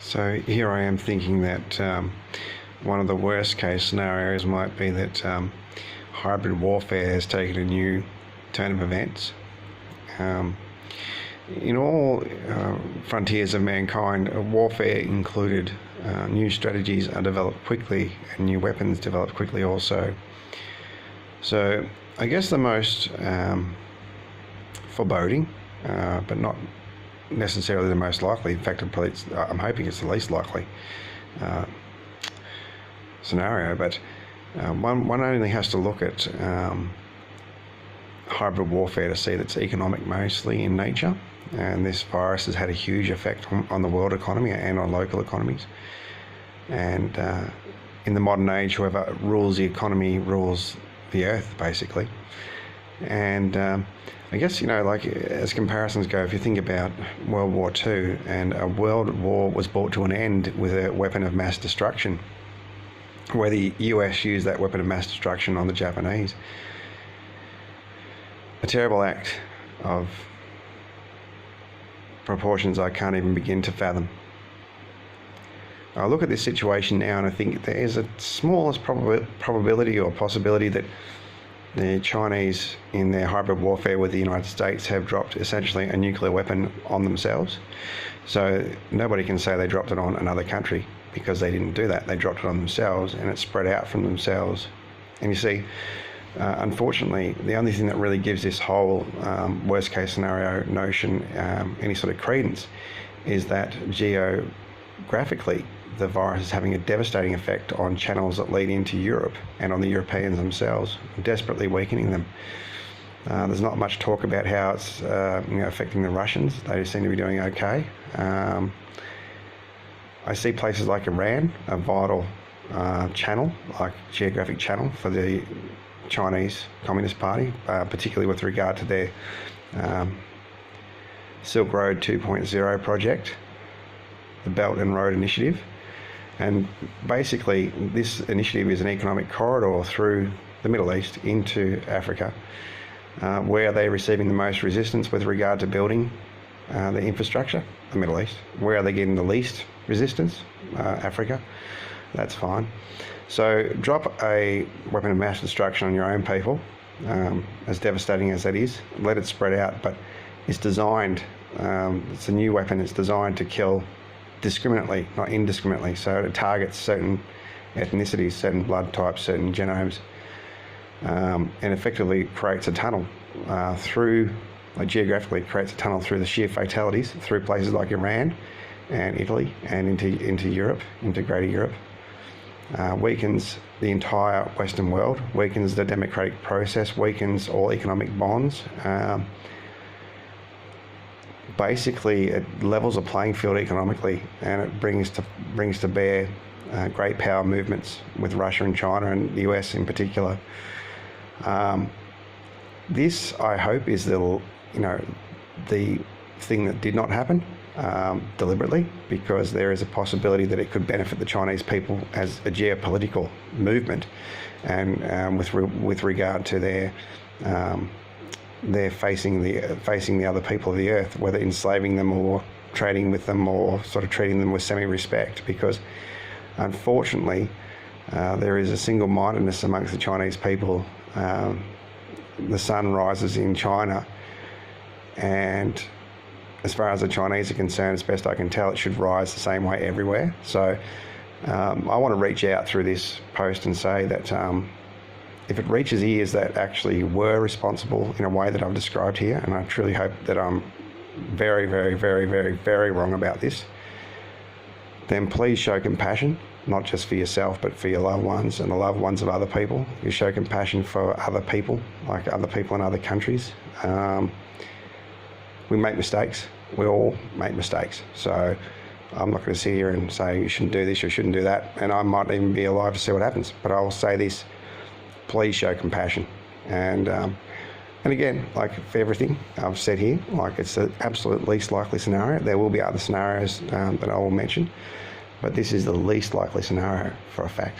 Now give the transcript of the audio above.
So here I am thinking that one of the worst case scenarios might be that hybrid warfare has taken a new turn of events. In all frontiers of mankind, warfare included new strategies are developed quickly and new weapons developed quickly also. So I guess the most foreboding, but not necessarily the most likely. In fact, I'm hoping it's the least likely scenario. But one only has to look at hybrid warfare to see that it's economic mostly in nature, and this virus has had a huge effect on the world economy and on local economies. And in the modern age, whoever rules the economy rules the earth, basically. And I guess, like as comparisons go, if you think about World War II, and a world war was brought to an end with a weapon of mass destruction, where the US used that weapon of mass destruction on the Japanese. A terrible act of proportions I can't even begin to fathom. I look at this situation now and I think there is a smallest probability or possibility that the Chinese, in their hybrid warfare with the United States, have dropped essentially a nuclear weapon on themselves. So nobody can say they dropped it on another country, because they didn't do that. They dropped it on themselves, and it spread out from themselves. And you see, unfortunately, the only thing that really gives this whole worst case scenario notion any sort of credence is that geographically the virus is having a devastating effect on channels that lead into Europe and on the Europeans themselves, desperately weakening them. There's not much talk about how it's affecting the Russians. They seem to be doing okay. I see places like Iran, a vital channel, like geographic channel for the Chinese Communist Party, particularly with regard to their Silk Road 2.0 project, the Belt and Road Initiative. And basically this initiative is an economic corridor through the Middle East into Africa. Where are they receiving the most resistance with regard to building the infrastructure? The Middle East. Where are they getting the least resistance? Africa. That's fine. So drop a weapon of mass destruction on your own people, as devastating as that is. Let it spread out, but it's designed, it's a new weapon, it's designed to kill discriminately, not indiscriminately. So it targets certain ethnicities, certain blood types, certain genomes, and effectively creates a tunnel geographically creates a tunnel through the sheer fatalities, through places like Iran and Italy and into Europe, into Greater Europe. Weakens the entire Western world, weakens the democratic process, weakens all economic bonds. Basically, it levels a playing field economically, and it brings to bear great power movements with Russia and China and the US in particular. This, I hope, is the thing that did not happen deliberately, because there is a possibility that it could benefit the Chinese people as a geopolitical movement, and with regard to their facing the other people of the earth, whether enslaving them or trading with them or sort of treating them with semi-respect, because unfortunately there is a single-mindedness amongst the Chinese people. The sun rises in China, and as far as the Chinese are concerned, as best I can tell, it should rise the same way everywhere. So I want to reach out through this post and say that if it reaches ears that actually were responsible in a way that I've described here, and I truly hope that I'm very, very, very, very, very wrong about this, then please show compassion, not just for yourself, but for your loved ones and the loved ones of other people. You show compassion for other people, like other people in other countries. We make mistakes. We all make mistakes. So I'm not going to sit here and say you shouldn't do this, you shouldn't do that, and I might even be alive to see what happens. But I will say this: please show compassion. And again, like for everything I've said here, like it's the absolute least likely scenario. There will be other scenarios that I will mention, but this is the least likely scenario for a fact.